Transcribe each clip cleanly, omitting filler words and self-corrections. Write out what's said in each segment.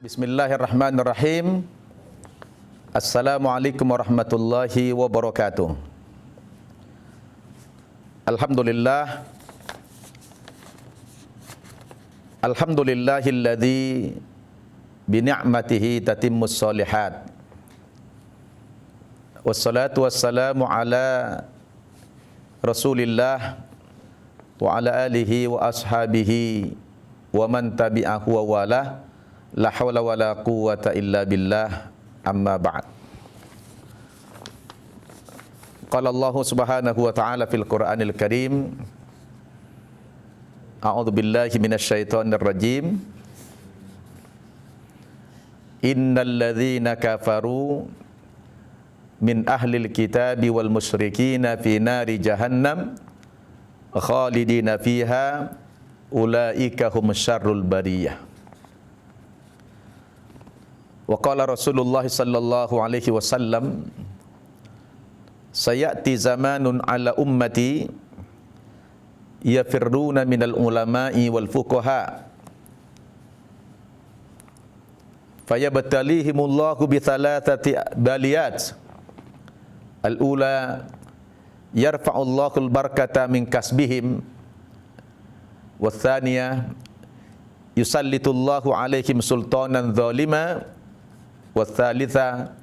Bismillahirrahmanirrahim. Assalamualaikum warahmatullahi wabarakatuh. Alhamdulillah. Alhamdulillahilladzi bi ni'matihi tatimmus shalihat. Wassalatu wassalamu ala Rasulillah wa ala alihi wa ashabihi wa man tabi'ahu wa walah. La hawla wa la quwwata illa billah, amma ba'd. Qala Allah subhanahu wa ta'ala fil Qur'anil Karim, a'udzu billahi minasy syaithanir rajim. Innal ladzina kafaru min ahlil kitabi wal musyrikina fi nari jahannam khalidina fiha ulaika hum syarrul bariyah. Wa qala Rasulullah sallallahu alaihi wasallam, sayati zamanun ala ummati yafirruna minal ulama'i wal fuqaha fayabtalihimullahu bi thalathati baliyat. Al-ula yarfa'ullahu al-barakata min kasbihim, wa thaniyah yusallitullahu alaihim sultanan zalima, wa thalitha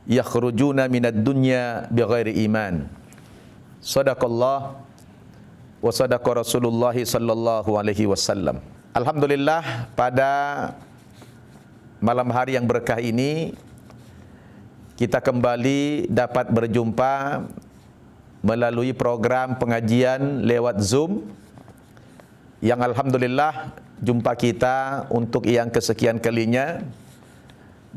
yakhrujuna minad dunya bighairi iman. Sadaqallah wa sadaqa Rasulullah sallallahu alaihi wasallam. Alhamdulillah, pada malam hari yang berkah ini kita kembali dapat berjumpa melalui program pengajian lewat Zoom yang alhamdulillah jumpa kita untuk yang kesekian kalinya.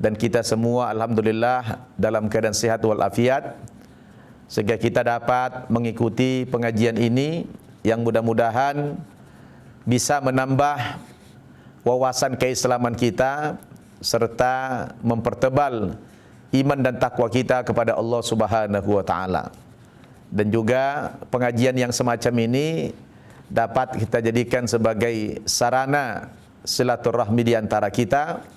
Dan kita semua alhamdulillah dalam keadaan sehat walafiat, sehingga kita dapat mengikuti pengajian ini yang mudah-mudahan bisa menambah wawasan keislaman kita serta mempertebal iman dan takwa kita kepada Allah Subhanahu wa taala. Dan juga pengajian yang semacam ini dapat kita jadikan sebagai sarana silaturahmi di antara kita,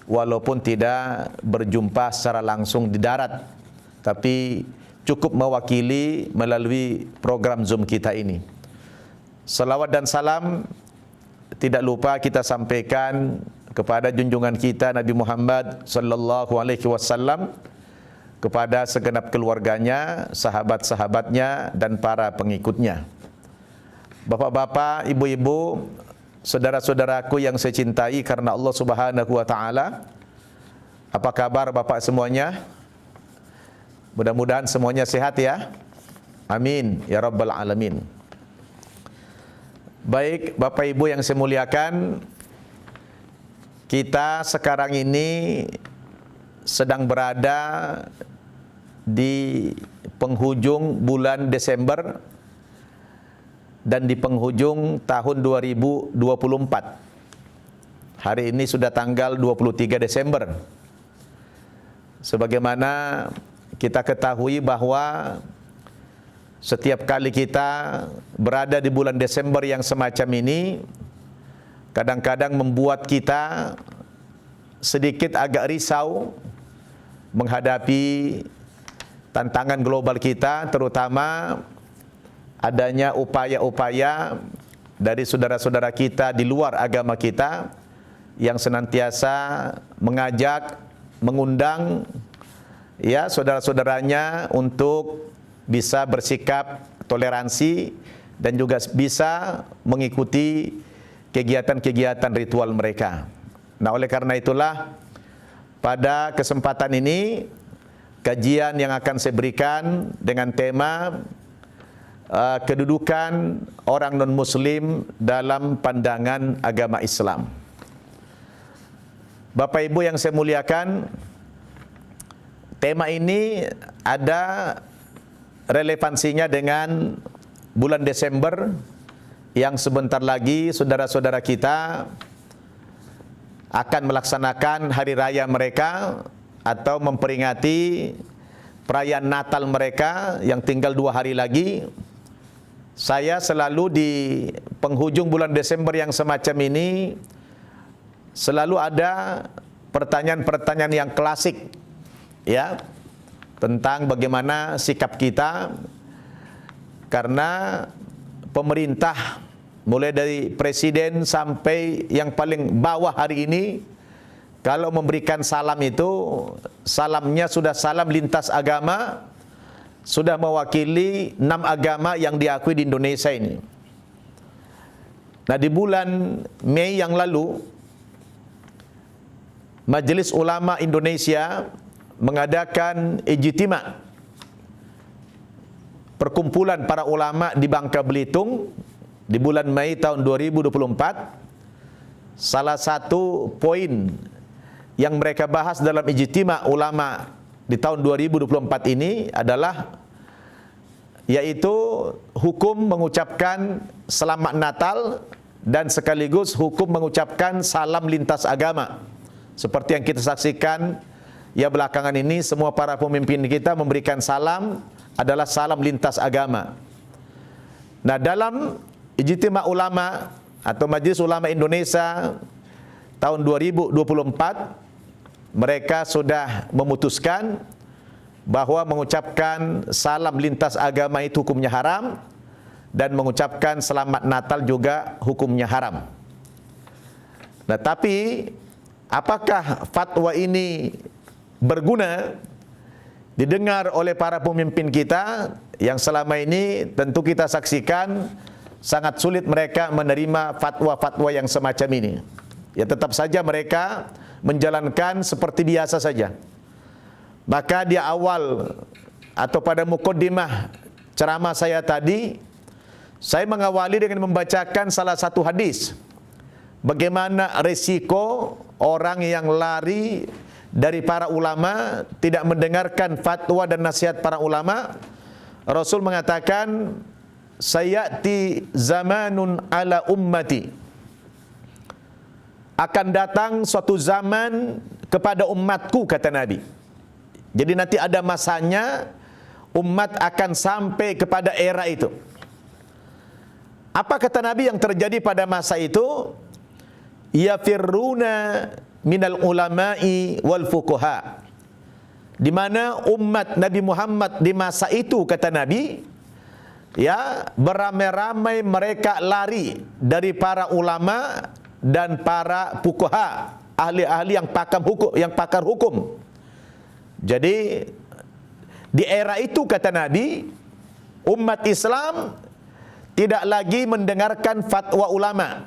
walaupun tidak berjumpa secara langsung di darat, tapi cukup mewakili melalui program Zoom kita ini. Salawat dan salam tidak lupa kita sampaikan kepada junjungan kita Nabi Muhammad sallallahu alaihi wasallam, kepada segenap keluarganya, sahabat-sahabatnya dan para pengikutnya. Bapak-bapak, ibu-ibu, saudara-saudaraku yang saya cintai karena Allah Subhanahu wa taala, apa kabar Bapak semuanya? Mudah-mudahan semuanya sehat ya. Amin ya rabbal alamin. Baik, Bapak Ibu yang saya muliakan, kita sekarang ini sedang berada di penghujung bulan Desember dan di penghujung tahun 2024. Hari ini sudah tanggal 23 Desember. Sebagaimana kita ketahui bahwa setiap kali kita berada di bulan Desember yang semacam ini, kadang-kadang membuat kita sedikit agak risau menghadapi tantangan global kita, terutama adanya upaya-upaya dari saudara-saudara kita di luar agama kita yang senantiasa mengajak, mengundang ya saudara-saudaranya untuk bisa bersikap toleransi dan juga bisa mengikuti kegiatan-kegiatan ritual mereka. Nah, oleh karena itulah pada kesempatan ini kajian yang akan saya berikan dengan tema kedudukan orang non-muslim dalam pandangan agama Islam. Bapak Ibu yang saya muliakan, tema ini ada relevansinya dengan bulan Desember yang sebentar lagi saudara-saudara kita akan melaksanakan hari raya mereka atau memperingati perayaan Natal mereka yang tinggal 2 hari lagi. Saya selalu di penghujung bulan Desember yang semacam ini selalu ada pertanyaan-pertanyaan yang klasik, ya, tentang bagaimana sikap kita, karena pemerintah mulai dari presiden sampai yang paling bawah hari ini, kalau memberikan salam itu, salamnya sudah salam lintas agama, sudah mewakili 6 agama yang diakui di Indonesia ini. Nah, di bulan Mei yang lalu, Majelis Ulama Indonesia mengadakan ijtima', perkumpulan para ulama di Bangka Belitung di bulan Mei tahun 2024. Salah satu poin yang mereka bahas dalam ijtima' ulama di tahun 2024 ini adalah yaitu hukum mengucapkan selamat Natal dan sekaligus hukum mengucapkan salam lintas agama. Seperti yang kita saksikan ya belakangan ini, semua para pemimpin kita memberikan salam adalah salam lintas agama. Nah, dalam ijtima' ulama atau Majelis Ulama Indonesia tahun 2024, mereka sudah memutuskan bahwa mengucapkan salam lintas agama itu hukumnya haram, dan mengucapkan selamat Natal juga hukumnya haram. Nah, tapi apakah fatwa ini berguna didengar oleh para pemimpin kita yang selama ini tentu kita saksikan sangat sulit mereka menerima fatwa-fatwa yang semacam ini. Ya, tetap saja mereka menjalankan seperti biasa saja. Maka di awal atau pada mukaddimah ceramah saya tadi, saya mengawali dengan membacakan salah satu hadis. Bagaimana resiko orang yang lari dari para ulama, tidak mendengarkan fatwa dan nasihat para ulama. Rasul mengatakan, sayati zamanun ala ummati, akan datang suatu zaman kepada umatku, kata Nabi. Jadi nanti ada masanya umat akan sampai kepada era itu. Apa kata Nabi yang terjadi pada masa itu? Yafirruna minal ulama'i wal fuqaha. Di mana umat Nabi Muhammad di masa itu, kata Nabi, ya, beramai-ramai mereka lari dari para ulama dan para fuqaha, ahli-ahli yang pakar hukum. Jadi di era itu, kata Nabi, umat Islam tidak lagi mendengarkan fatwa ulama,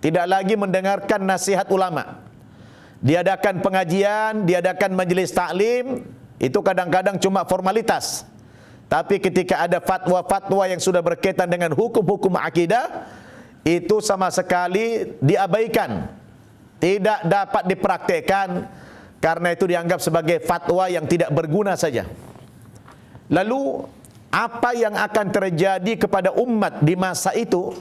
tidak lagi mendengarkan nasihat ulama. Diadakan pengajian, diadakan majelis taklim, itu kadang-kadang cuma formalitas. Tapi ketika ada fatwa-fatwa yang sudah berkaitan dengan hukum-hukum akidah, itu sama sekali diabaikan, tidak dapat dipraktekkan, karena itu dianggap sebagai fatwa yang tidak berguna saja. Lalu apa yang akan terjadi kepada umat di masa itu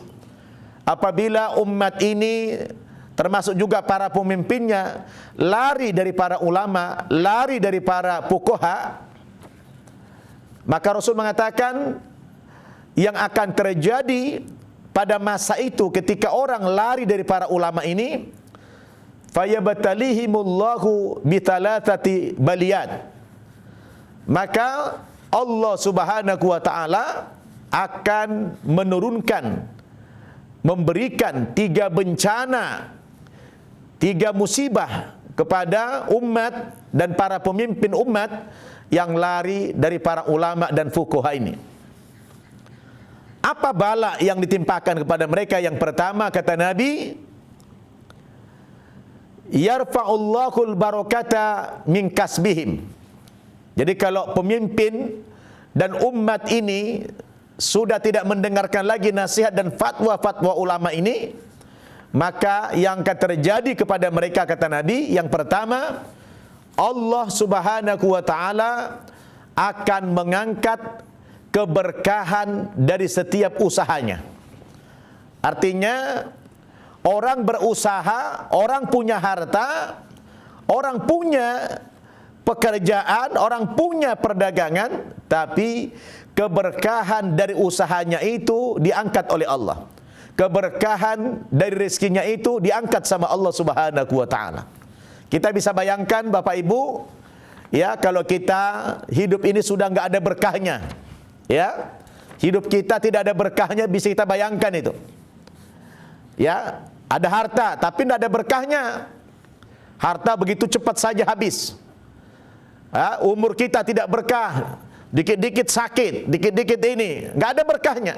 apabila umat ini, termasuk juga para pemimpinnya, lari dari para ulama, lari dari para fuqaha? Maka Rasul mengatakan yang akan terjadi pada masa itu ketika orang lari dari para ulama ini, fayabtalihimullahu bitalatati baliyat, maka Allah Subhanahu wa taala akan menurunkan, memberikan 3 bencana, 3 musibah kepada umat dan para pemimpin umat yang lari dari para ulama dan fuqaha ini. Apa bala yang ditimpakan kepada mereka? Yang pertama, kata Nabi, yarfa'ullahul barakata min kasbihim. Jadi kalau pemimpin dan umat ini sudah tidak mendengarkan lagi nasihat dan fatwa-fatwa ulama ini, maka yang akan terjadi kepada mereka, kata Nabi, yang pertama, Allah Subhanahu wa taala akan mengangkat keberkahan dari setiap usahanya. Artinya orang berusaha, orang punya harta, orang punya pekerjaan, orang punya perdagangan, tapi keberkahan dari usahanya itu diangkat oleh Allah. Keberkahan dari rezekinya itu diangkat sama Allah Subhanahu wa taala. Kita bisa bayangkan Bapak Ibu, ya, kalau kita hidup ini sudah nggak ada berkahnya, ya, hidup kita tidak ada berkahnya, bisa kita bayangkan itu. Ya, ada harta tapi tidak ada berkahnya. Harta begitu cepat saja habis. Ya, umur kita tidak berkah, dikit-dikit sakit, dikit-dikit ini, nggak ada berkahnya.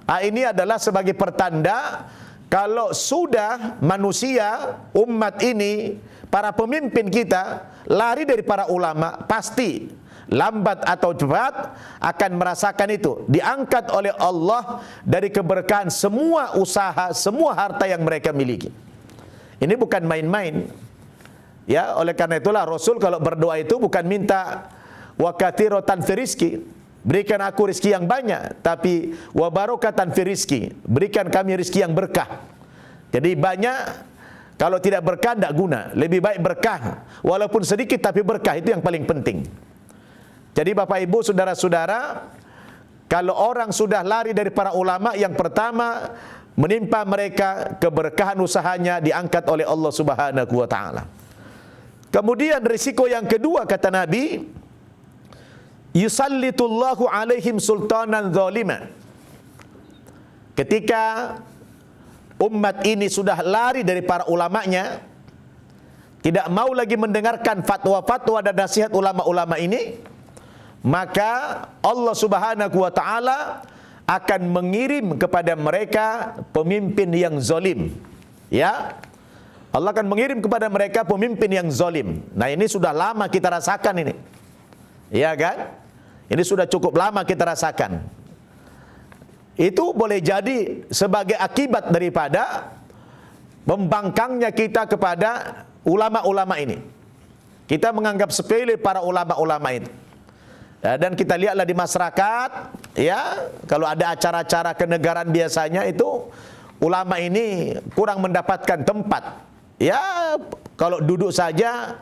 Ini adalah sebagai pertanda kalau sudah manusia, umat ini, para pemimpin kita lari dari para ulama, pasti lambat atau cepat akan merasakan itu. Diangkat oleh Allah dari keberkahan semua usaha, semua harta yang mereka miliki. Ini bukan main-main. Ya, oleh karena itulah Rasul kalau berdoa itu bukan minta wa katsiratan fi rizqi, berikan aku rizki yang banyak, tapi wa barakatan fi rizqi, berikan kami rizki yang berkah. Jadi banyak kalau tidak berkah tidak guna. Lebih baik berkah, walaupun sedikit tapi berkah, itu yang paling penting. Jadi Bapak Ibu, saudara-saudara, kalau orang sudah lari dari para ulama, yang pertama menimpa mereka keberkahan usahanya diangkat oleh Allah Subhanahu wa taala. Kemudian risiko yang kedua kata Nabi, yusallitullahu alaihim sultanan zalima. Ketika umat ini sudah lari dari para ulamanya, tidak mau lagi mendengarkan fatwa-fatwa dan nasihat ulama-ulama ini, maka Allah Subhanahu wa taala akan mengirim kepada mereka pemimpin yang zalim. Ya, Allah akan mengirim kepada mereka pemimpin yang zalim. Nah, ini sudah lama kita rasakan ini. Ya kan? Ini sudah cukup lama kita rasakan. Itu boleh jadi sebagai akibat daripada membangkangnya kita kepada ulama-ulama ini. Kita menganggap sepele para ulama-ulama itu. Ya, dan kita lihatlah di masyarakat, ya, kalau ada acara-acara kenegaraan biasanya itu ulama ini kurang mendapatkan tempat. Ya, kalau duduk saja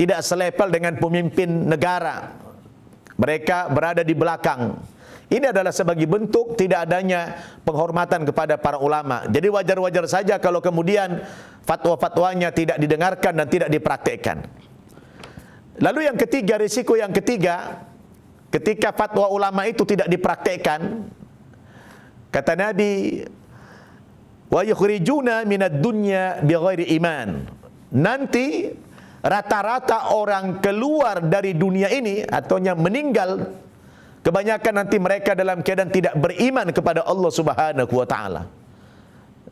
tidak selevel dengan pemimpin negara. Mereka berada di belakang. Ini adalah sebagai bentuk tidak adanya penghormatan kepada para ulama. Jadi wajar-wajar saja kalau kemudian fatwa-fatwanya tidak didengarkan dan tidak dipraktekkan. Lalu yang ketiga, risiko yang ketiga, ketika fatwa ulama itu tidak dipraktekkan, kata Nabi, wa yukhrijuna minad dunya bighairi iman. Nanti rata-rata orang keluar dari dunia ini atau meninggal, kebanyakan nanti mereka dalam keadaan tidak beriman kepada Allah Subhanahu wa taala.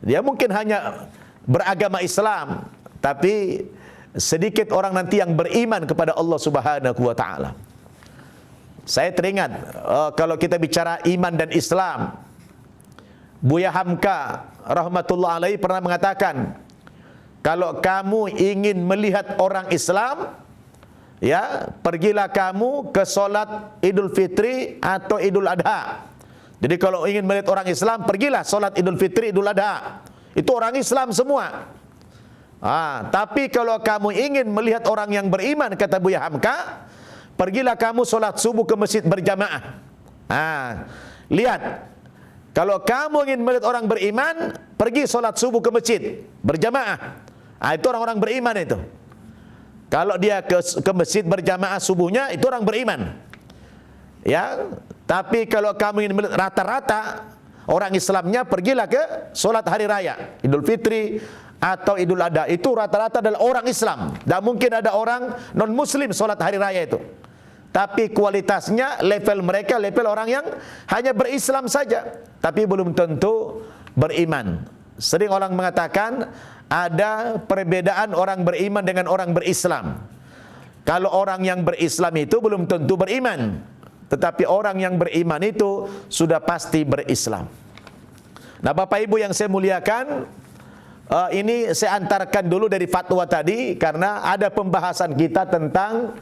Dia mungkin hanya beragama Islam, tapi sedikit orang nanti yang beriman kepada Allah Subhanahu wa taala. Saya teringat kalau kita bicara iman dan Islam, Buya Hamka rahmatullah alaihi pernah mengatakan, kalau kamu ingin melihat orang Islam, ya, pergilah kamu ke solat Idul Fitri atau Idul Adha. Jadi kalau ingin melihat orang Islam, pergilah solat Idul Fitri, Idul Adha. Itu orang Islam semua. Tapi kalau kamu ingin melihat orang yang beriman, kata Buya Hamka, pergilah kamu solat subuh ke masjid berjamaah. Lihat, kalau kamu ingin melihat orang beriman, pergi solat subuh ke masjid berjamaah. Itu orang-orang beriman itu. Kalau dia ke masjid berjamaah subuhnya, itu orang beriman. Ya, tapi kalau kamu ingin melihat rata-rata orang Islamnya, pergilah ke solat hari raya Idul Fitri atau Idul Adha. Itu rata-rata adalah orang Islam. Dan mungkin ada orang non-Muslim solat hari raya itu, tapi kualitasnya level mereka level orang yang hanya berislam saja, tapi belum tentu beriman. Sering orang mengatakan ada perbedaan orang beriman dengan orang berislam. Kalau orang yang berislam itu belum tentu beriman, tetapi orang yang beriman itu sudah pasti berislam. Nah, Bapak Ibu yang saya muliakan, ini saya antarkan dulu dari fatwa tadi, karena ada pembahasan kita tentang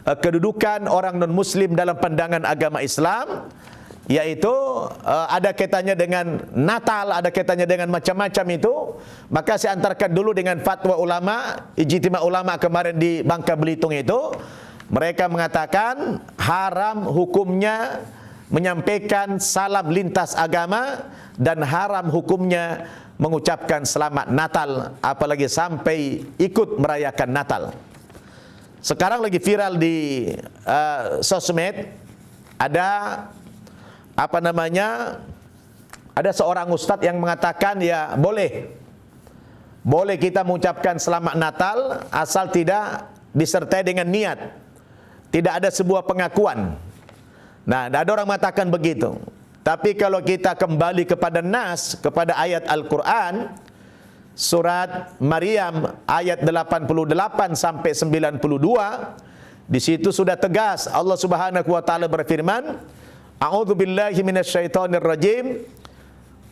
kedudukan orang non-muslim dalam pandangan agama Islam, yaitu ada kaitannya dengan Natal, ada kaitannya dengan macam-macam itu. Maka saya antarkan dulu dengan fatwa ulama, ijtima ulama kemarin di Bangka Belitung itu. Mereka mengatakan haram hukumnya menyampaikan salam lintas agama dan haram hukumnya mengucapkan selamat Natal, apalagi sampai ikut merayakan Natal. Sekarang lagi viral di sosmed, ada ada seorang ustadz yang mengatakan ya boleh kita mengucapkan selamat Natal asal tidak disertai dengan niat, tidak ada sebuah pengakuan. Nah, ada orang mengatakan begitu. Tapi kalau kita kembali kepada nas, kepada ayat Al-Quran, surat Maryam ayat 88 sampai 92, di situ sudah tegas Allah Subhanahu wa taala berfirman, A'udzu billahi minasyaitonir rajim.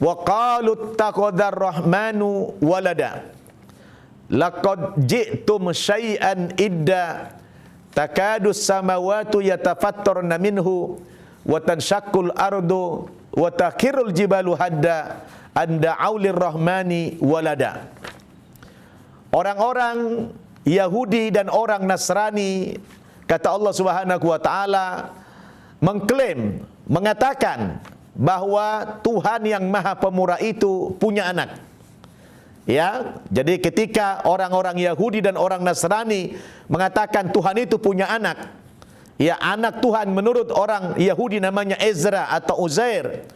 Wa qalu ittakhadhar rahmanu walada. Laqad ji'tum syai'an idda. Takadus samawati yatafattarna minhu wa tanshaqqul ardu wa takhirul jibalu hadda an da'u lirrahmani walada. Orang-orang Yahudi dan orang Nasrani, kata Allah Subhanahu wa taala, mengklaim, mengatakan bahwa Tuhan yang Maha Pemurah itu punya anak. Ya, jadi ketika orang-orang Yahudi dan orang Nasrani mengatakan Tuhan itu punya anak, ya anak Tuhan menurut orang Yahudi namanya Ezra atau Uzair,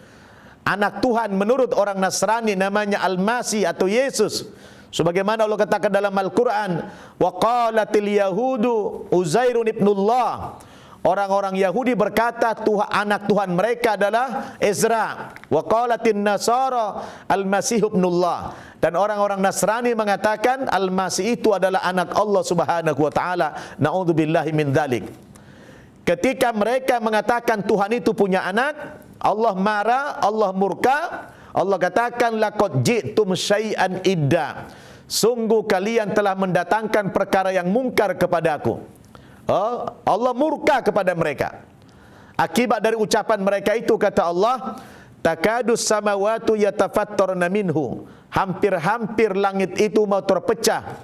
anak Tuhan menurut orang Nasrani namanya Al-Masih atau Yesus. Sebagaimana Allah katakan dalam Al-Quran, wa qalatil yahudu Uzairun ibnullah. Orang-orang Yahudi berkata anak Tuhan mereka adalah Ezra. Wa qalatin nasara Al-Masih ibnullah. Dan orang-orang Nasrani mengatakan Al-Masih itu adalah anak Allah Subhanahu wa taala. Na'udzubillahi min dzalik. Ketika mereka mengatakan Tuhan itu punya anak, Allah marah, Allah murka. Allah katakan laqad ji'tum syai'an idda. Sungguh kalian telah mendatangkan perkara yang mungkar kepadaku. Allah murka kepada mereka. Akibat dari ucapan mereka itu, kata Allah, takadus samawatu yatafattarna minhu. Hampir-hampir langit itu mau terpecah.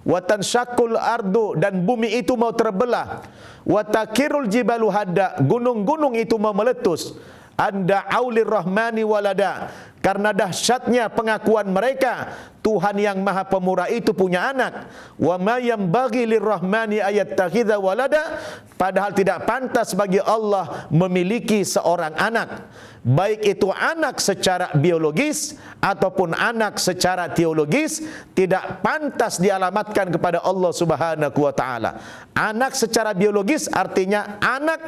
Wa tanshaqqul ardu, dan bumi itu mau terbelah. Wa takirul jibalu hadda, gunung-gunung itu mau meletus. Anda aulir rahmani walada, karena dahsyatnya pengakuan mereka Tuhan yang Maha Pemurah itu punya anak. Wa ma yanbaghi lirrahmani ayattakhidha walada, padahal tidak pantas bagi Allah memiliki seorang anak, baik itu anak secara biologis ataupun anak secara teologis, tidak pantas dialamatkan kepada Allah Subhanahu wa taala. Anak secara biologis artinya anak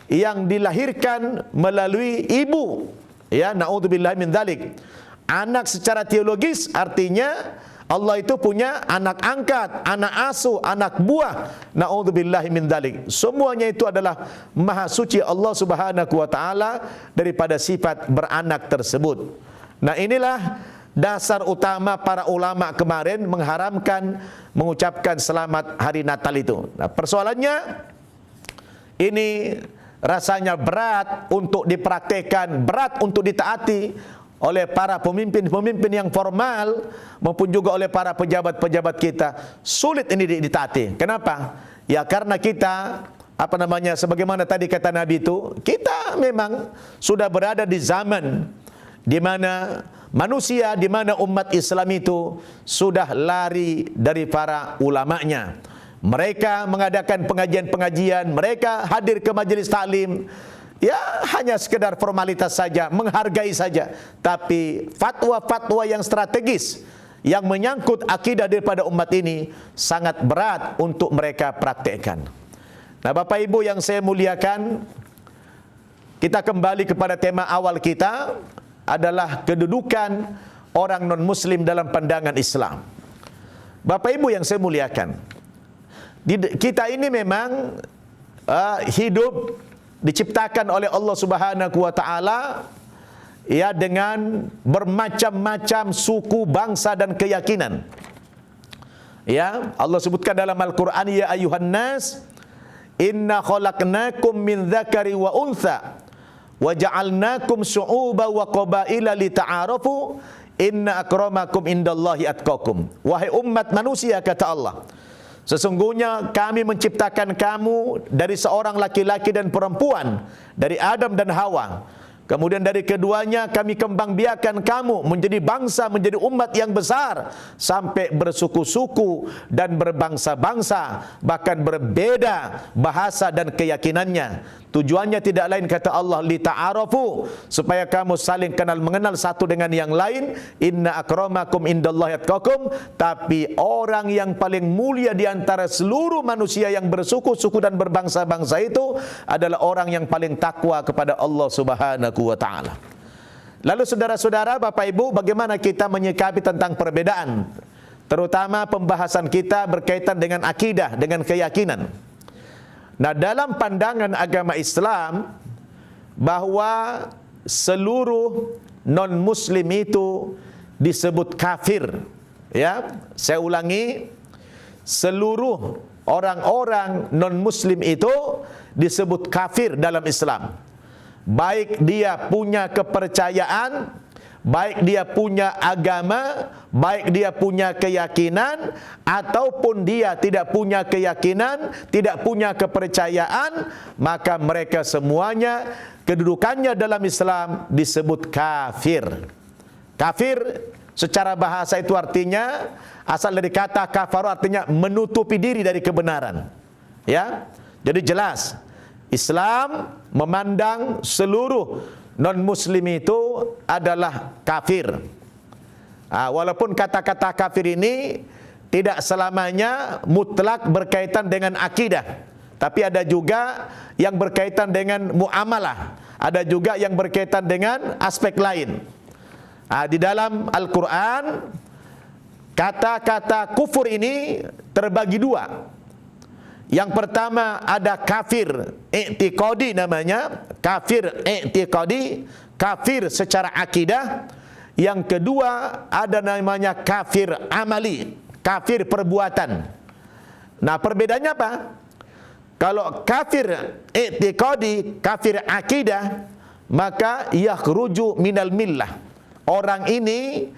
yang dilahirkan melalui ibu, ya, naudzubillahi min dzalik. Anak secara teologis artinya Allah itu punya anak angkat, anak asuh, anak buah, naudzubillahi min dzalik. Semuanya itu adalah maha suci Allah Subhanahu wa taala daripada sifat beranak tersebut. Nah, inilah dasar utama para ulama kemarin mengharamkan mengucapkan selamat hari Natal itu. Nah, persoalannya ini rasanya berat untuk dipraktekkan, berat untuk ditaati oleh para pemimpin-pemimpin yang formal maupun juga oleh para pejabat-pejabat kita. Sulit ini ditaati. Kenapa? Ya karena kita, sebagaimana tadi kata Nabi itu, kita memang sudah berada di zaman di mana manusia, di mana umat Islam itu sudah lari dari para ulamanya. Mereka mengadakan pengajian-pengajian, mereka hadir ke majelis taklim, ya hanya sekedar formalitas saja, menghargai saja. Tapi fatwa-fatwa yang strategis, yang menyangkut akidah daripada umat ini sangat berat untuk mereka praktekkan. Nah, Bapak Ibu yang saya muliakan, kita kembali kepada tema awal kita adalah kedudukan orang non-muslim dalam pandangan Islam. Bapak Ibu yang saya muliakan, kita ini memang hidup diciptakan oleh Allah Subhanahu wa taala ya dengan bermacam-macam suku, bangsa dan keyakinan. Ya, Allah sebutkan dalam Al-Qur'an, ya ayuhan nas inna khalaqnakum min dzakari wa untha wa ja'alnakum syu'uban wa qabaila lita'arafu inna akramakum indallahi atqakum. Wahai umat manusia, kata Allah, Sesungguhnya kami menciptakan kamu dari seorang laki-laki dan perempuan, dari Adam dan Hawa. Kemudian dari keduanya kami kembangbiakkan kamu menjadi bangsa, menjadi umat yang besar, sampai bersuku-suku dan berbangsa-bangsa, bahkan berbeda bahasa dan keyakinannya. Tujuannya tidak lain, kata Allah, lita'arafu, supaya kamu saling kenal mengenal satu dengan yang lain. Inna akramakum indallahi atqakum, tapi orang yang paling mulia di antara seluruh manusia yang bersuku-suku dan berbangsa-bangsa itu adalah orang yang paling takwa kepada Allah Subhanahu wa taala. Lalu saudara-saudara, Bapak Ibu, bagaimana kita menyikapi tentang perbedaan? Terutama pembahasan kita berkaitan dengan akidah, dengan keyakinan. Nah, dalam pandangan agama Islam, bahwa seluruh non-muslim itu disebut kafir. Ya, saya ulangi, seluruh orang-orang non-muslim itu disebut kafir dalam Islam. Baik dia punya kepercayaan, baik dia punya agama, baik dia punya keyakinan, ataupun dia tidak punya keyakinan, tidak punya kepercayaan, maka mereka semuanya kedudukannya dalam Islam disebut kafir. Kafir secara bahasa itu artinya, asal dari kata kafaru, artinya menutupi diri dari kebenaran. Ya, jadi jelas Islam memandang seluruh non-muslim itu adalah kafir. Walaupun kata-kata kafir ini tidak selamanya mutlak berkaitan dengan akidah, tapi ada juga yang berkaitan dengan muamalah, ada juga yang berkaitan dengan aspek lain. Di dalam Al-Quran, kata-kata kufur ini terbagi dua. Yang pertama ada kafir i'tiqadi, namanya kafir i'tiqadi, kafir secara akidah. Yang kedua ada namanya kafir amali, kafir perbuatan. Nah, perbedaannya apa? Kalau kafir i'tiqadi, kafir akidah, maka yakhruju minal millah. Orang ini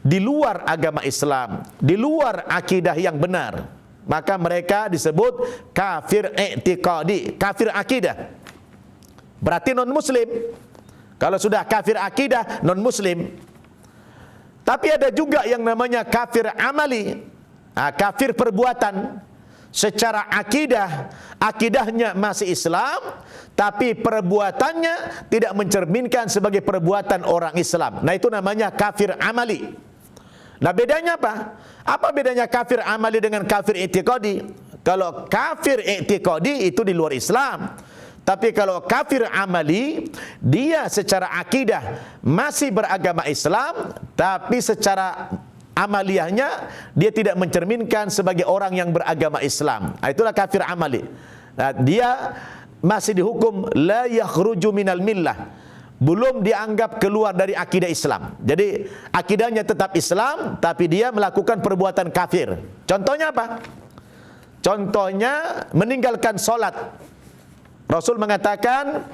di luar agama Islam, di luar akidah yang benar, maka mereka disebut kafir i'tiqadi, kafir akidah. Berarti non-muslim. Kalau sudah kafir akidah, non-muslim. Tapi ada juga yang namanya kafir amali, kafir perbuatan. Secara akidah, akidahnya masih Islam, tapi perbuatannya tidak mencerminkan sebagai perbuatan orang Islam. Nah, itu namanya kafir amali. Nah, bedanya apa? Apa bedanya kafir amali dengan kafir i'tiqadi? Kalau kafir i'tiqadi itu di luar Islam. Tapi kalau kafir amali, dia secara akidah masih beragama Islam, tapi secara amaliyahnya dia tidak mencerminkan sebagai orang yang beragama Islam. Itulah kafir amali. Nah, dia masih dihukum la yakhruju minal millah, belum dianggap keluar dari akidah Islam. Jadi akidahnya tetap Islam, tapi dia melakukan perbuatan kafir. Contohnya apa? Contohnya meninggalkan solat. Rasul mengatakan,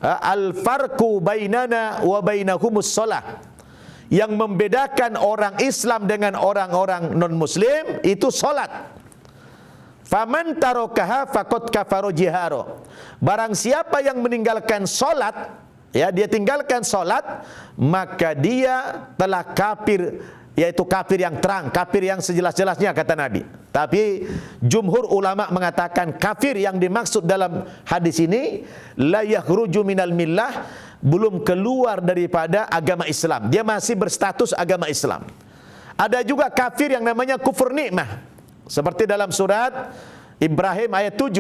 al-farqu bainana wa bainahumus shalah. Yang membedakan orang Islam dengan orang-orang non-muslim itu solat. Faman tarokaha faqad kafaro jiharo. Barang siapa yang meninggalkan solat, ya, dia tinggalkan solat, maka dia telah kafir, yaitu kafir yang terang, kafir yang sejelas-jelasnya, kata Nabi. Tapi jumhur ulama mengatakan kafir yang dimaksud dalam hadis ini la yakhruju minal millah, belum keluar daripada agama Islam, dia masih berstatus agama Islam. Ada juga kafir yang namanya kufur nikmah, seperti dalam surat Ibrahim ayat 7,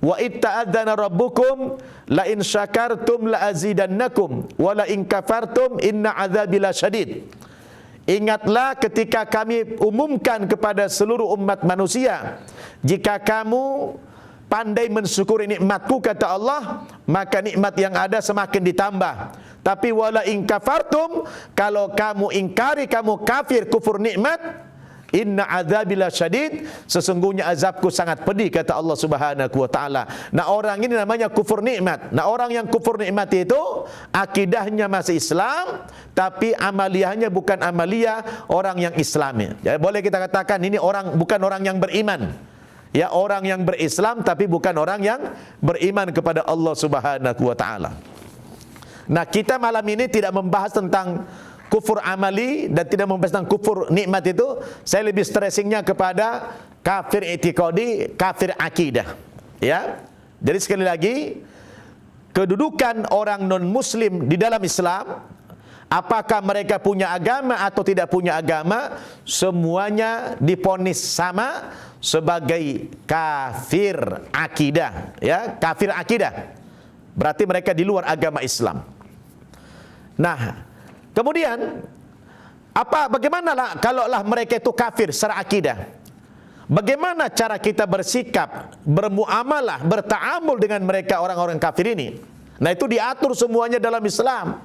wa itta'adzana rabbukum la in syakartum la azidannakum wa la in kafartum inna adzabi lasyadid. Ingatlah ketika kami umumkan kepada seluruh umat manusia, jika kamu pandai mensyukuri nikmatku, kata Allah, maka nikmat yang ada semakin ditambah. Tapi wala in kafartum, kalau kamu ingkari, kamu kafir, kufur nikmat, Inna azabila syadid, sesungguhnya azabku sangat pedih, kata Allah Subhanahu wa taala. Nah, orang ini namanya kufur nikmat. Nah, orang yang kufur nikmat itu akidahnya masih Islam, tapi amaliyahnya bukan amaliyah orang yang Islami. Jadi boleh kita katakan ini bukan orang yang beriman. Ya, orang yang berislam tapi bukan orang yang beriman kepada Allah Subhanahu wa taala. Nah, kita malam ini tidak membahas tentang kufur amali dan tidak membahas tentang kufur nikmat itu. Saya lebih stressingnya kepada kafir i'tiqadi, kafir akidah. Ya. Jadi sekali lagi, kedudukan orang non muslim di dalam Islam, apakah mereka punya agama atau tidak punya agama, semuanya diponis sama sebagai kafir akidah, ya, kafir akidah. Berarti mereka di luar agama Islam. Nah, kemudian bagaimana kalaulah mereka itu kafir secara akidah? Bagaimana cara kita bersikap, bermuamalah, bertaamul dengan mereka orang-orang kafir ini? Nah, itu diatur semuanya dalam Islam.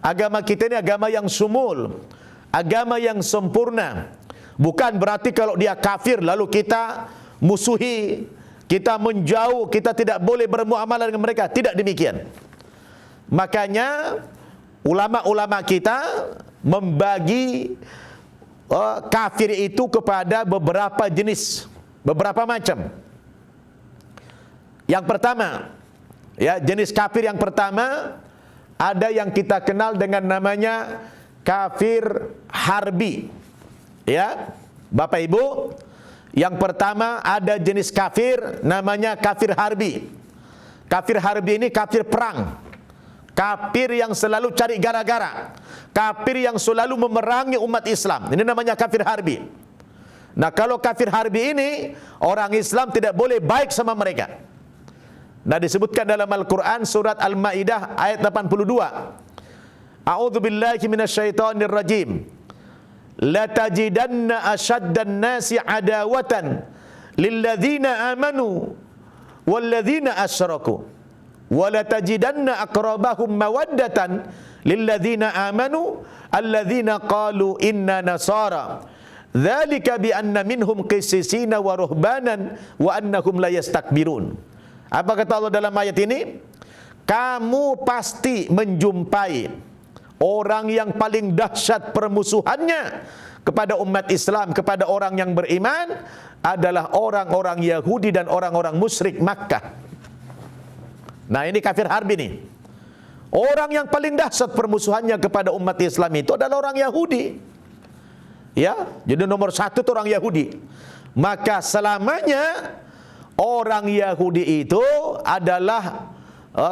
Agama kita ini agama yang sumul, agama yang sempurna. Bukan berarti kalau dia kafir lalu kita musuhi, kita menjauh, kita tidak boleh bermuamalah dengan mereka. Tidak demikian. Makanya ulama-ulama kita membagi kafir itu kepada beberapa jenis, beberapa macam. Yang pertama, ya, jenis kafir yang pertama ada yang kita kenal dengan namanya kafir harbi. Ya, Bapak Ibu, yang pertama ada jenis kafir namanya kafir harbi. Kafir harbi ini kafir perang. Kafir yang selalu cari gara-gara, kafir yang selalu memerangi umat Islam. Ini namanya kafir harbi. Nah, kalau kafir harbi ini, orang Islam tidak boleh baik sama mereka. Nah, disebutkan dalam Al-Quran surat Al-Ma'idah ayat 82. A'udzu billahi minasyaitonir rajim. La tajidanna asyaddan nasi adawatan lilladzina amanu walladzina asyraku. Wala tajidanna aqrabahum mawaddatan lilladzina amanu alladzina qalu inna nasara dzalika bi anna minhum qissisina wa ruhbanan wa annahum la yastakbirun. Apa kata Allah dalam ayat ini? Kamu pasti menjumpai orang yang paling dahsyat permusuhannya kepada umat Islam, kepada orang yang beriman adalah orang-orang Yahudi dan orang-orang musyrik Makkah. Nah, ini kafir harbi nih. Orang yang paling dahsyat permusuhannya kepada umat Islam itu adalah orang Yahudi. Ya, jadi nomor satu itu orang Yahudi. Maka selamanya orang Yahudi itu adalah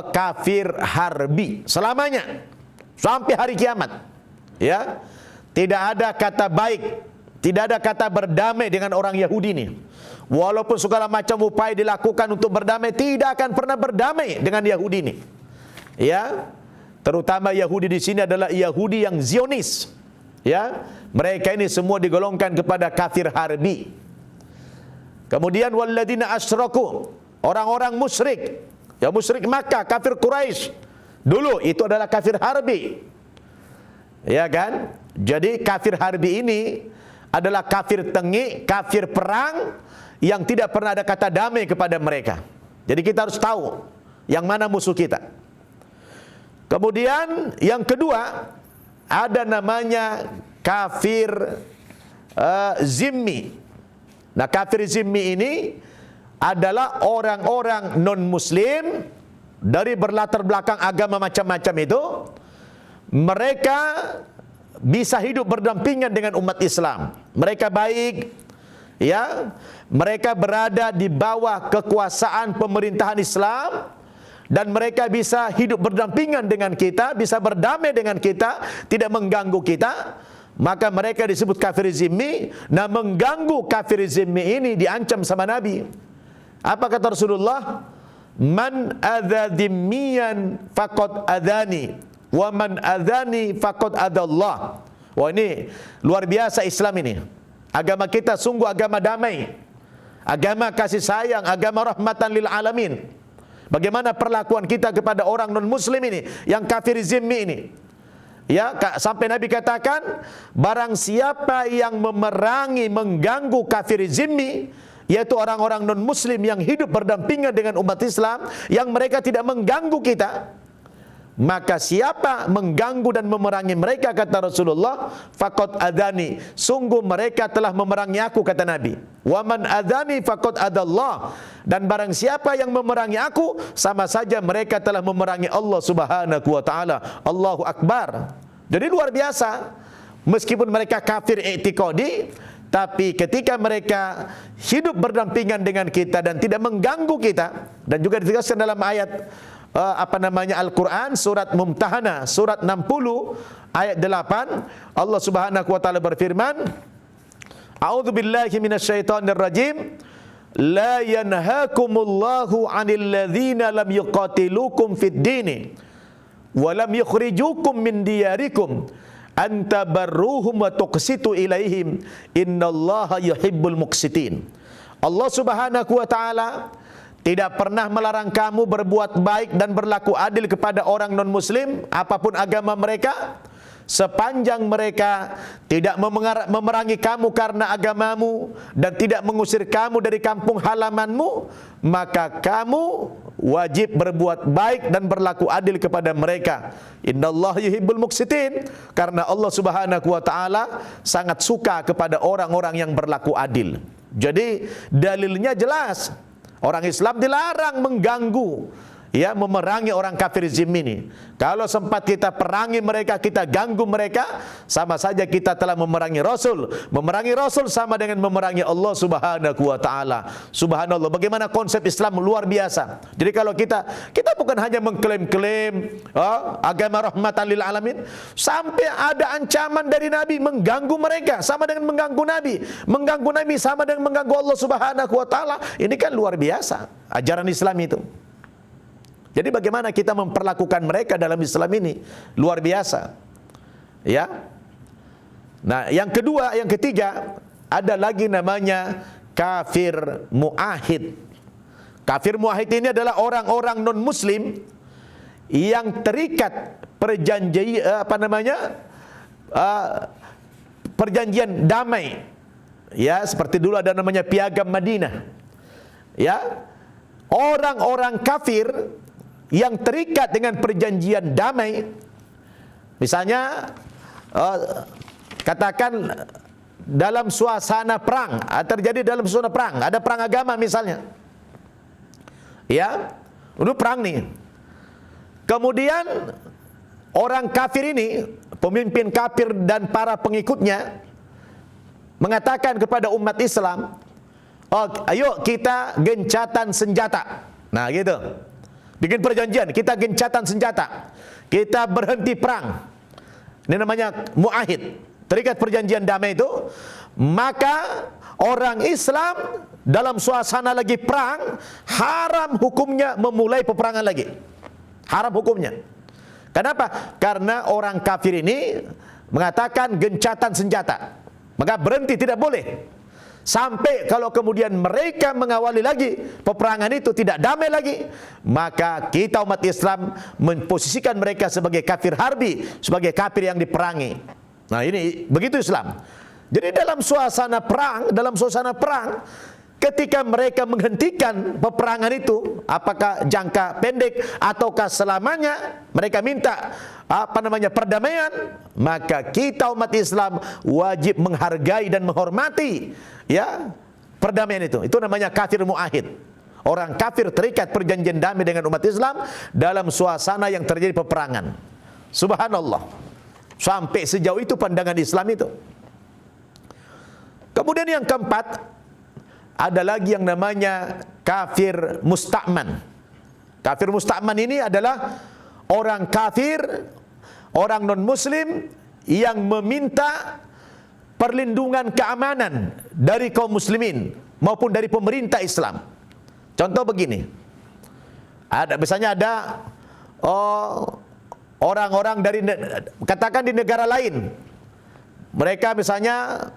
kafir harbi. Selamanya. Sampai hari kiamat. Ya, tidak ada kata baik, tidak ada kata berdamai dengan orang Yahudi ini. Walaupun segala macam upaya dilakukan untuk berdamai, tidak akan pernah berdamai dengan Yahudi ini. Ya, terutama Yahudi di sini adalah Yahudi yang Zionis. Ya, mereka ini semua digolongkan kepada kafir harbi. Kemudian walladzina asyraku, orang-orang musyrik. Ya, musyrik Makkah, kafir Quraisy. Dulu itu adalah kafir harbi. Ya kan? Jadi kafir harbi ini adalah kafir tengik, kafir perang, yang tidak pernah ada kata damai kepada mereka. Jadi kita harus tahu yang mana musuh kita. Kemudian yang kedua ada namanya kafir zimmi. Nah, kafir zimmi ini adalah orang-orang non-muslim dari berlatar belakang agama macam-macam itu. Mereka bisa hidup berdampingan dengan umat Islam. Mereka baik, ya, mereka berada di bawah kekuasaan pemerintahan Islam dan mereka bisa hidup berdampingan dengan kita, bisa berdamai dengan kita, tidak mengganggu kita. Maka mereka disebut kafir zimmi. Nah, mengganggu kafir zimmi ini diancam sama Nabi. Apa kata Rasulullah? Man adza dhimmiyan faqad adani wa man adani faqad adallah. Wah, ini luar biasa Islam ini. Agama kita sungguh agama damai, agama kasih sayang, agama rahmatan lil alamin. Bagaimana perlakuan kita kepada orang non muslim ini, yang kafir zimmi ini? sampai Nabi katakan, barang siapa yang memerangi, mengganggu kafir zimmi, yaitu orang-orang non-muslim yang hidup berdampingan dengan umat Islam, yang mereka tidak mengganggu kita, maka siapa mengganggu dan memerangi mereka, kata Rasulullah, faqad adani, sungguh mereka telah memerangi aku, kata Nabi. Wa man adani faqad adallah, dan barang siapa yang memerangi aku, sama saja mereka telah memerangi Allah Subhanahu wa taala. Allahu akbar. Jadi luar biasa. Meskipun mereka kafir i'tiqadi, tapi ketika mereka hidup berdampingan dengan kita dan tidak mengganggu kita, dan juga ditegaskan dalam ayat Al-Quran, surat Mumtahanah, surat 60 ayat 8, Allah Subhanahu wa taala berfirman, A'udzu billahi minasyaitonir rajim, la yanhaakumullahu 'anil ladzina lam yuqatilukum fid dini wa lam yukhrijukum min diyarikum an tabarruhum wa tuqsitu ilaihim innallaha yuhibbul muqsitin. Allah Subhanahu wa taala tidak pernah melarang kamu berbuat baik dan berlaku adil kepada orang non-muslim apapun agama mereka, sepanjang mereka tidak memerangi kamu karena agamamu dan tidak mengusir kamu dari kampung halamanmu, maka kamu wajib berbuat baik dan berlaku adil kepada mereka. Innallaha yuhibbul muqsitin, karena Allah Subhanahu wa taala sangat suka kepada orang-orang yang berlaku adil. Jadi dalilnya jelas. Orang Islam dilarang mengganggu, memerangi orang kafir zimmi ini. Kalau sempat kita perangi mereka, kita ganggu mereka, sama saja kita telah memerangi Rasul. Memerangi Rasul sama dengan memerangi Allah Subhanahu wa taala. Subhanallah, bagaimana konsep Islam luar biasa. Jadi kalau kita bukan hanya mengklaim-klaim agama rahmatan lil alamin, sampai ada ancaman dari Nabi mengganggu mereka sama dengan mengganggu Nabi. Mengganggu Nabi sama dengan mengganggu Allah Subhanahu wa taala. Ini kan luar biasa ajaran Islam itu. Jadi bagaimana kita memperlakukan mereka dalam Islam ini luar biasa. Ya. Nah, yang ketiga ada lagi namanya kafir muahid. Kafir muahid ini adalah orang-orang non-muslim yang terikat perjanjian damai. Ya, seperti dulu ada namanya Piagam Madinah. Ya. Orang-orang kafir yang terikat dengan perjanjian damai, misalnya katakan dalam suasana perang, terjadi dalam suasana perang, ada perang agama misalnya, itu perang nih. Kemudian orang kafir ini, pemimpin kafir dan para pengikutnya mengatakan kepada umat Islam, ayo kita gencatan senjata. Nah gitu. Bikin perjanjian, kita gencatan senjata, kita berhenti perang. Ini namanya muahid, terikat perjanjian damai itu. Maka orang Islam dalam suasana lagi perang, haram hukumnya memulai peperangan lagi. Haram hukumnya. Kenapa? Karena orang kafir ini mengatakan gencatan senjata, maka berhenti, tidak boleh. Sampai kalau kemudian mereka mengawali lagi peperangan itu tidak damai lagi, maka kita umat Islam memposisikan mereka sebagai kafir harbi, sebagai kafir yang diperangi. Nah ini begitu Islam. Jadi dalam suasana perang, ketika mereka menghentikan peperangan itu, apakah jangka pendek ataukah selamanya, mereka minta perdamaian, maka kita umat Islam wajib menghargai dan menghormati perdamaian itu. Itu namanya kafir muahid. Orang kafir terikat perjanjian damai dengan umat Islam dalam suasana yang terjadi peperangan. Subhanallah. Sampai sejauh itu pandangan Islam itu. Kemudian yang keempat, ada lagi yang namanya kafir musta'man. Kafir musta'man ini adalah orang kafir, orang non-muslim yang meminta perlindungan keamanan dari kaum muslimin maupun dari pemerintah Islam. Contoh begini, misalnya ada orang-orang dari, katakan di negara lain, mereka misalnya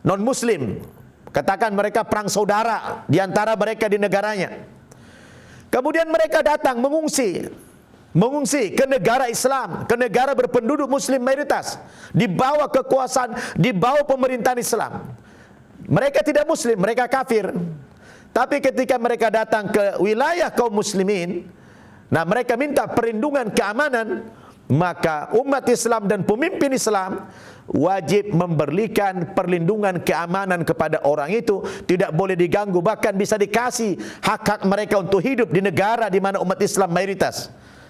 non-muslim, katakan mereka perang saudara di antara mereka di negaranya. Kemudian mereka datang mengungsi mengungsi ke negara Islam, ke negara berpenduduk muslim mayoritas, di bawah kekuasaan, di bawah pemerintahan Islam. Mereka tidak muslim, mereka kafir. Tapi ketika mereka datang ke wilayah kaum muslimin, nah mereka minta perlindungan keamanan, maka umat Islam dan pemimpin Islam wajib memberikan perlindungan keamanan kepada orang itu, tidak boleh diganggu, bahkan bisa dikasih hak-hak mereka untuk hidup di negara di mana umat Islam mayoritas.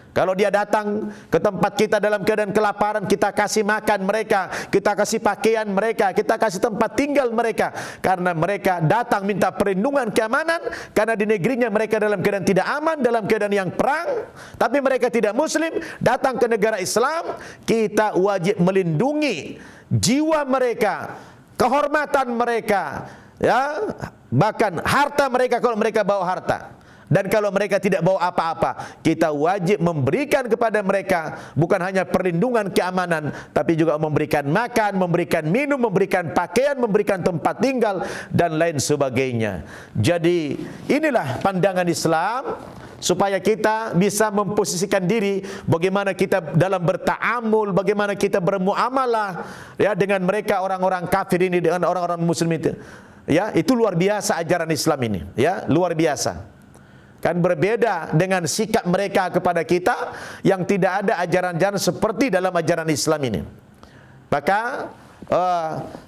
Kalau dia datang ke tempat kita dalam keadaan kelaparan, kita kasih makan mereka, kita kasih pakaian mereka, kita kasih tempat tinggal mereka, karena mereka datang minta perlindungan keamanan, karena di negerinya mereka dalam keadaan tidak aman, dalam keadaan yang perang, tapi mereka tidak muslim, datang ke negara Islam, kita wajib melindungi jiwa mereka, kehormatan mereka, ya, bahkan harta mereka kalau mereka bawa harta. Dan kalau mereka tidak bawa apa-apa, kita wajib memberikan kepada mereka bukan hanya perlindungan keamanan, tapi juga memberikan makan, memberikan minum, memberikan pakaian, memberikan tempat tinggal, dan lain sebagainya. Jadi inilah pandangan Islam, supaya kita bisa memposisikan diri bagaimana kita dalam bertaamul, bagaimana kita bermuamalah, ya, dengan mereka orang-orang kafir ini, dengan orang-orang muslim itu. Ya, itu luar biasa ajaran Islam ini, ya, luar biasa. Kan berbeda dengan sikap mereka kepada kita yang tidak ada ajaran-ajaran seperti dalam ajaran Islam ini. Maka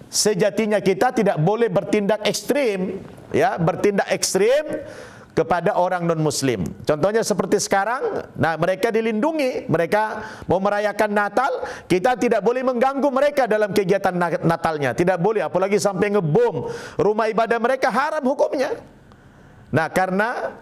sejatinya kita tidak boleh bertindak ekstrim, ya, bertindak ekstrim kepada orang non-muslim. Contohnya seperti sekarang, nah mereka dilindungi, mereka mau merayakan Natal, kita tidak boleh mengganggu mereka dalam kegiatan Natalnya, tidak boleh, apalagi sampai ngebom rumah ibadah mereka, haram hukumnya. Nah, karena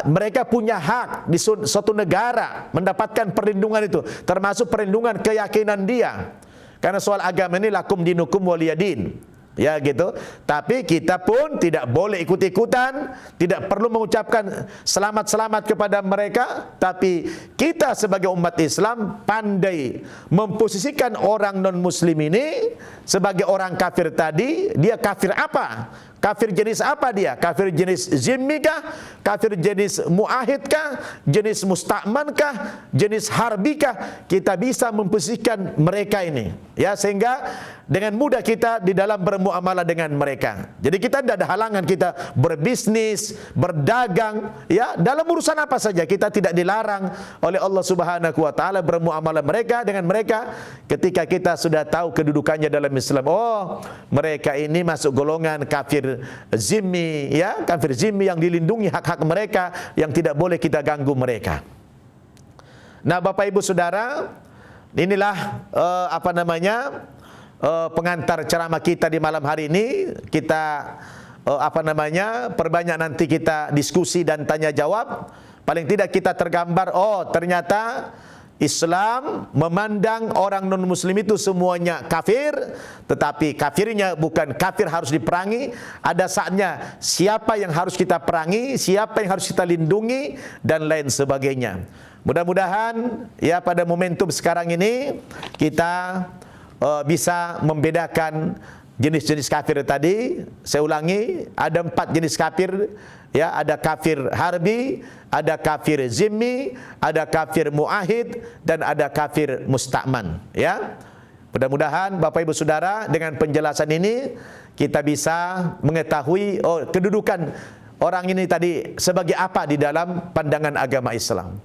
mereka punya hak di suatu negara mendapatkan perlindungan itu, termasuk perlindungan keyakinan dia. Karena soal agama ini lakum dinukum waliyadin, ya gitu. Tapi kita pun tidak boleh ikut-ikutan, tidak perlu mengucapkan selamat-selamat kepada mereka. Tapi kita sebagai umat Islam pandai memposisikan orang non-muslim ini sebagai orang kafir tadi. Dia kafir apa? Kafir jenis apa dia? Kafir jenis zimmi kah? Kafir jenis muahid kah? Jenis musta'man kah? Jenis harbi kah? Kita bisa memposisikan mereka ini, ya, sehingga dengan mudah kita di dalam bermuamalah dengan mereka. Jadi kita tidak ada halangan kita berbisnis, berdagang, ya, dalam urusan apa saja kita tidak dilarang oleh Allah Subhanahu wa taala bermuamalah mereka dengan mereka ketika kita sudah tahu kedudukannya dalam Islam. Oh, mereka ini masuk golongan kafir zimmi, ya, kafir zimmi yang dilindungi hak-hak mereka, yang tidak boleh kita ganggu mereka. Nah, Bapak Ibu Saudara, inilah pengantar ceramah kita di malam hari ini. Kita perbanyak nanti kita diskusi dan tanya jawab. Paling tidak kita tergambar, oh ternyata Islam memandang orang non-muslim itu semuanya kafir, tetapi kafirnya bukan kafir harus diperangi. Ada saatnya siapa yang harus kita perangi, siapa yang harus kita lindungi, dan lain sebagainya. Mudah-mudahan ya pada momentum sekarang ini kita bisa membedakan jenis-jenis kafir tadi. Saya ulangi, ada 4 jenis kafir, ya, ada kafir harbi, ada kafir zimmi, ada kafir muahid, dan ada kafir musta'man, ya. Mudah-mudahan Bapak Ibu Saudara dengan penjelasan ini kita bisa mengetahui kedudukan orang ini tadi sebagai apa di dalam pandangan agama Islam.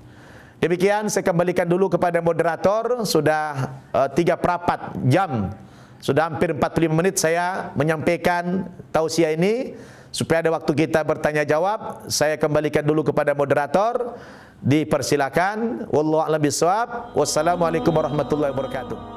Demikian saya kembalikan dulu kepada moderator. Sudah 3/4 jam, sudah hampir 45 menit saya menyampaikan tausiah ini. Supaya ada waktu kita bertanya jawab, saya kembalikan dulu kepada moderator. Dipersilakan. Wallahu a'lam bishawab. Wassalamualaikum warahmatullahi wabarakatuh.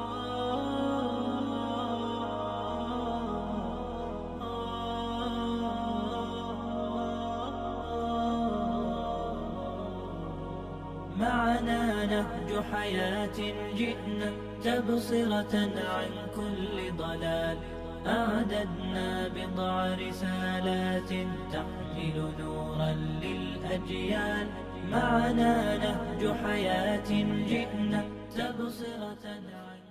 معنا نهج حياة جئنا تبصرة عن كل ضلال أعددنا بضع رسالات تحمل نورا للأجيال معنا نهج حياة جئنا تبصرة عن